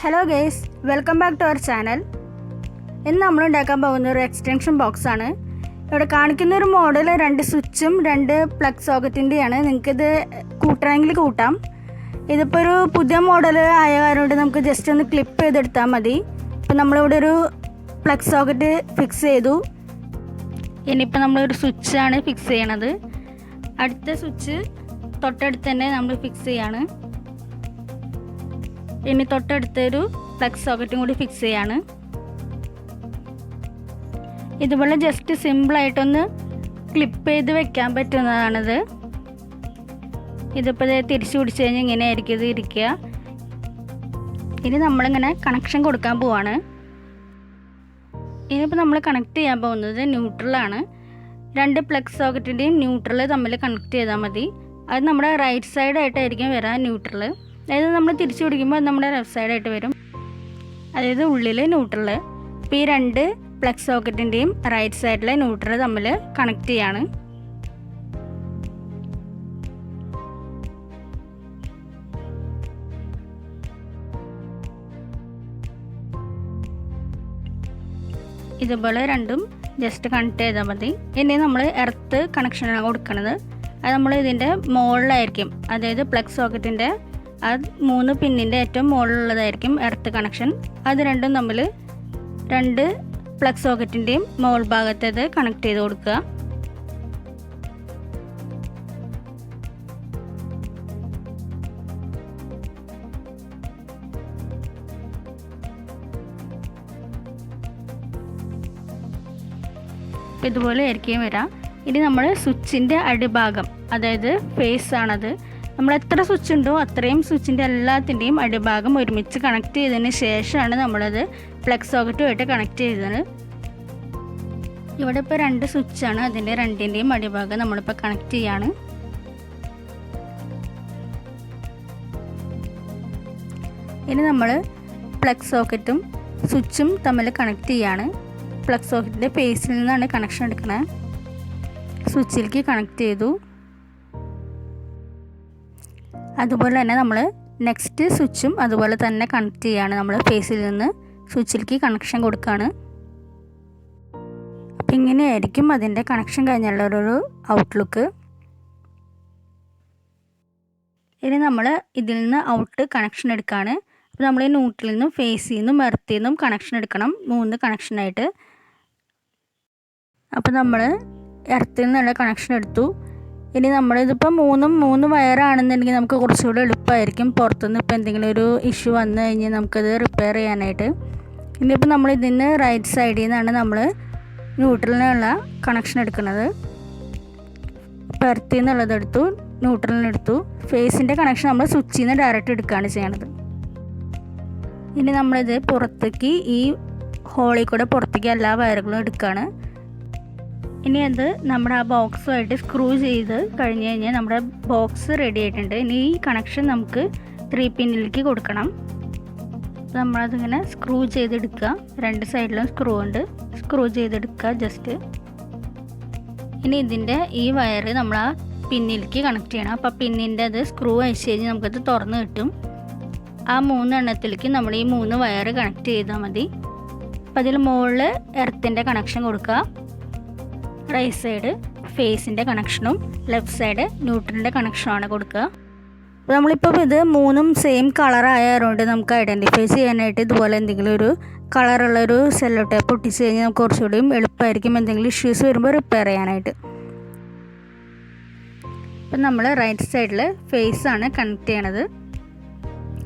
Hello guys, welcome back to our channel. ഇന്ന് നമ്മൾ ഉണ്ടാക്കാൻ പോകുന്ന ഒരു എക്സ്റ്റൻഷൻ ബോക്സ് ആണ്. ഇവിടെ കാണിക്കുന്ന ഒരു മോഡൽ 2 സ്വിച്ചും 2 പ്ലഗ് സോക്കറ്റിൻ്റെയാണ്. നിങ്ങൾക്കിത് കൂട്ടണമെങ്കിൽ കൂട്ടാം. ഇതിപ്പോൾ ഒരു പുതിയ മോഡൽ ആയ കാരണം നമുക്ക് ജസ്റ്റ് ഒന്ന് ക്ലിപ്പ് ചെയ്തെടുത്താൽ മതി. ഇപ്പോൾ നമ്മളിവിടെ ഒരു പ്ലഗ് സോക്കറ്റ് ഫിക്സ് ചെയ്തു. ഇനിയിപ്പോൾ നമ്മളൊരു സ്വിച്ചാണ് ഫിക്സ് ചെയ്യണത്. അടുത്ത സ്വിച്ച് തൊട്ടടുത്ത് തന്നെ നമ്മൾ ഫിക്സ് ചെയ്യാണ്. ഇനി തൊട്ടടുത്തൊരു പ്ലഗ് സോക്കറ്റും കൂടി ഫിക്സ് ചെയ്യാണ്. ഇതുപോലെ ജസ്റ്റ് സിമ്പിളായിട്ടൊന്ന് ക്ലിപ്പ് ചെയ്ത് വെക്കാൻ പറ്റുന്നതാണിത്. ഇതിപ്പോൾ തിരിച്ചു പിടിച്ച് കഴിഞ്ഞാൽ ഇങ്ങനെ ആയിരിക്കും ഇത് ഇരിക്കുക. ഇനി നമ്മളിങ്ങനെ കണക്ഷൻ കൊടുക്കാൻ പോവാണ്. ഇനിയിപ്പോൾ നമ്മൾ കണക്ട് ചെയ്യാൻ പോകുന്നത് ന്യൂട്രലാണ്. 2 പ്ലഗ് സോക്കറ്റിൻ്റെയും ന്യൂട്രൽ തമ്മിൽ കണക്ട് ചെയ്താൽ മതി. അത് നമ്മുടെ റൈറ്റ് സൈഡായിട്ടായിരിക്കും വരാൻ ന്യൂട്രൽ. അതായത് നമ്മൾ തിരിച്ചു പിടിക്കുമ്പോൾ നമ്മുടെ ലെഫ്റ്റ് സൈഡായിട്ട് വരും. അതായത് ഉള്ളിൽ ന്യൂട്രൽ. ഇപ്പോൾ ഈ 2 പ്ലഗ് സോക്കറ്റിൻ്റെയും റൈറ്റ് സൈഡിലെ ന്യൂട്രൽ തമ്മിൽ കണക്ട് ചെയ്യാണ്. ഇതുപോലെ രണ്ടും ജസ്റ്റ് കണക്ട് ചെയ്താൽ മതി. ഇനി നമ്മൾ എർത്ത് കണക്ഷനാണ് കൊടുക്കുന്നത്. അത് നമ്മൾ ഇതിൻ്റെ മുകളിലായിരിക്കും, അതായത് പ്ലഗ് സോക്കറ്റിൻ്റെ ആ 3 പിന്നിൻ്റെ ഏറ്റവും മുകളിലുള്ളതായിരിക്കും എർത്ത് കണക്ഷൻ. അത് രണ്ടും തമ്മിൽ 2 പ്ലഗ് സോക്കറ്റിൻ്റെയും മുകൾ ഭാഗത്തേത് കണക്ട് ചെയ്ത് കൊടുക്കുക. ഇതുപോലെ ആയിരിക്കും വരാം. ഇനി നമ്മൾ സ്വിച്ചിൻ്റെ അടിഭാഗം, അതായത് ഫേസ് ആണത്, നമ്മൾ എത്ര സ്വിച്ച് ഉണ്ടോ അത്രയും സ്വിച്ചിൻ്റെ എല്ലാത്തിൻ്റെയും അടിഭാഗം ഒരുമിച്ച് കണക്ട് ചെയ്തതിന് ശേഷമാണ് നമ്മളത് പ്ലഗ് സോക്കറ്റുമായിട്ട് കണക്ട് ചെയ്തത്. ഇവിടെ ഇപ്പോൾ 2 സ്വിച്ചാണ്, അതിൻ്റെ 2ൻ്റെയും അടിഭാഗം നമ്മളിപ്പോൾ കണക്ട് ചെയ്യാണ്. ഇനി നമ്മൾ പ്ലഗ് സോക്കറ്റും സ്വിച്ചും തമ്മിൽ കണക്ട് ചെയ്യാണ്. പ്ലഗ് സോക്കറ്റിൻ്റെ ഫേസിൽ നിന്നാണ് കണക്ഷൻ എടുക്കുന്നത്. സ്വിച്ചിലേക്ക് കണക്ട് ചെയ്തു. അതുപോലെ തന്നെ നമ്മൾ നെക്സ്റ്റ് സ്വിച്ചും അതുപോലെ തന്നെ കണക്ട് ചെയ്യാണ്. നമ്മൾ ഫേസിൽ നിന്ന് സ്വിച്ചിലേക്ക് കണക്ഷൻ കൊടുക്കുകയാണ്. അപ്പം ഇങ്ങനെയായിരിക്കും അതിൻ്റെ കണക്ഷൻ കഴിഞ്ഞുള്ളൊരു ഔട്ട്ലുക്ക്. ഇനി നമ്മൾ ഇതിൽ നിന്ന് ഔട്ട് കണക്ഷൻ എടുക്കുകയാണ്. അപ്പോൾ നമ്മൾ ഈ ന്യൂട്രലിൽ നിന്നും ഫേസിൽ നിന്നും എർത്തിൽ നിന്നും കണക്ഷൻ എടുക്കണം, 3 കണക്ഷനായിട്ട്. അപ്പോൾ നമ്മൾ എർത്തിൽ നിന്നുള്ള കണക്ഷൻ എടുത്തു. ഇനി നമ്മളിതിപ്പോൾ 3 വയറാണെന്നുണ്ടെങ്കിൽ നമുക്ക് കുറച്ചുകൂടി എളുപ്പമായിരിക്കും. പുറത്തുനിന്ന് ഇപ്പോൾ എന്തെങ്കിലും ഒരു ഇഷ്യൂ വന്നു കഴിഞ്ഞാൽ നമുക്കത് റിപ്പയർ ചെയ്യാനായിട്ട്. ഇനിയിപ്പോൾ നമ്മൾ ഇതിന് റൈറ്റ് സൈഡിൽ നിന്നാണ് നമ്മൾ ന്യൂട്രലിനുള്ള കണക്ഷൻ എടുക്കുന്നത്. ഇപ്പോൾ എർത്തിൽ നിന്നുള്ളതെടുത്തു, ന്യൂട്രലിനെടുത്തു. ഫേസിൻ്റെ കണക്ഷൻ നമ്മൾ സ്വിച്ചിൽ നിന്ന് ഡയറക്റ്റ് എടുക്കുകയാണ് ചെയ്യണത്. ഇനി നമ്മളിത് പുറത്തേക്ക്, ഈ ഹോളിൽ കൂടെ പുറത്തേക്ക് എല്ലാ വയറുകളും എടുക്കുകയാണ്. ഇനി അത് നമ്മുടെ ആ ബോക്സുമായിട്ട് സ്ക്രൂ ചെയ്ത് കഴിഞ്ഞ് കഴിഞ്ഞാൽ നമ്മുടെ ബോക്സ് റെഡി ആയിട്ടുണ്ട്. ഇനി ഈ കണക്ഷൻ നമുക്ക് 3 പിന്നിലേക്ക് കൊടുക്കണം. നമ്മളതിങ്ങനെ സ്ക്രൂ ചെയ്തെടുക്കുക. 2 സൈഡിലും സ്ക്രൂ ഉണ്ട്, സ്ക്രൂ ചെയ്തെടുക്കുക ജസ്റ്റ്. ഇനി ഇതിൻ്റെ ഈ വയറ് നമ്മൾ ആ പിന്നിലേക്ക് കണക്ട് ചെയ്യണം. അപ്പോൾ പിന്നിൻ്റെ അത് സ്ക്രൂ അഴിച്ച് കഴിഞ്ഞ് നമുക്കത് തുറന്ന് കിട്ടും. ആ 3 എണ്ണത്തിലേക്ക് നമ്മൾ ഈ 3 വയറ് കണക്ട് ചെയ്താൽ മതി. അപ്പോൾ അതിൽ മുകളിൽ എർത്തിൻ്റെ കണക്ഷൻ കൊടുക്കുക. റൈറ്റ് സൈഡ് ഫേസിൻ്റെ കണക്ഷനും ലെഫ്റ്റ് സൈഡ് ന്യൂട്രലിൻ്റെ കണക്ഷനുമാണ് കൊടുക്കുക. അപ്പോൾ നമ്മളിപ്പോൾ ഇത് 3ഉം സെയിം കളറായതുകൊണ്ട് നമുക്ക് ഐഡൻറ്റിഫൈ ചെയ്യാനായിട്ട് ഇതുപോലെ എന്തെങ്കിലും ഒരു കളറുള്ളൊരു സെല്ലോ ടേപ്പ് ഒട്ടിച്ച് കഴിഞ്ഞാൽ നമുക്ക് കുറച്ചുകൂടിയും എളുപ്പമായിരിക്കും എന്തെങ്കിലും ഇഷ്യൂസ് വരുമ്പോൾ റിപ്പയർ ചെയ്യാനായിട്ട്. ഇപ്പം നമ്മൾ റൈറ്റ് സൈഡിൽ ഫേസാണ് കണക്ട് ചെയ്യണത്.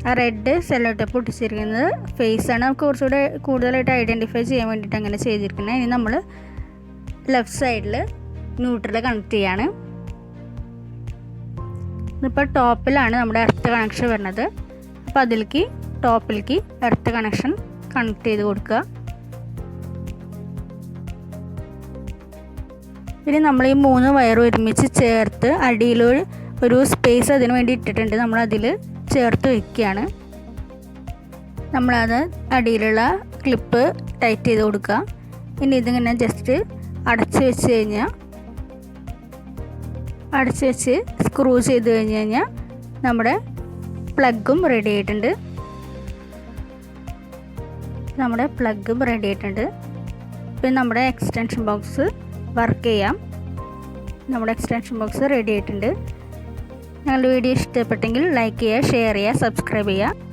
ആ റെഡ് സെല്ലോ ടേപ്പ് ഒട്ടിച്ചിരിക്കുന്നത് ഫേസാണ്. നമുക്ക് കുറച്ചുകൂടെ കൂടുതലായിട്ട് ഐഡൻറ്റിഫൈ ചെയ്യാൻ വേണ്ടിയിട്ട് അങ്ങനെ ചെയ്തിരിക്കുന്നത്. ഇനി നമ്മൾ ലെഫ്റ്റ് സൈഡിൽ ന്യൂട്രൽ കണക്ട് ചെയ്യാണ്. ഇതിപ്പോൾ ടോപ്പിലാണ് നമ്മുടെ എർത്ത് കണക്ഷൻ വരുന്നത്. അപ്പോൾ അതിലേക്ക് ടോപ്പിലേക്ക് എർത്ത് കണക്ഷൻ കണക്ട് ചെയ്ത് കൊടുക്കുക. ഇനി നമ്മൾ ഈ 3 വയർ ഒരുമിച്ച് ചേർത്ത് അടിയിൽ ഒരു സ്പേസ് അതിന് വേണ്ടി ഇട്ടിട്ടുണ്ട്, നമ്മളതിൽ ചേർത്ത് വയ്ക്കുകയാണ്. നമ്മളത് അടിയിലുള്ള ക്ലിപ്പ് ടൈറ്റ് ചെയ്ത് കൊടുക്കുക. ഇനി ഇതിങ്ങനെ ജസ്റ്റ് അടച്ച് വെച്ച് സ്ക്രൂ ചെയ്ത് കഴിഞ്ഞ് കഴിഞ്ഞാൽ നമ്മുടെ പ്ലഗും റെഡി ആയിട്ടുണ്ട്. നമ്മുടെ പ്ലഗും റെഡി ആയിട്ടുണ്ട്. പിന്നെ നമ്മുടെ എക്സ്റ്റൻഷൻ ബോക്സ് വർക്ക് ചെയ്യാം. നമ്മുടെ എക്സ്റ്റൻഷൻ ബോക്സ് റെഡി ആയിട്ടുണ്ട്. ഞങ്ങളുടെ വീഡിയോ ഇഷ്ടപ്പെട്ടെങ്കിൽ ലൈക്ക് ചെയ്യുക, ഷെയർ ചെയ്യുക, സബ്സ്ക്രൈബ് ചെയ്യുക.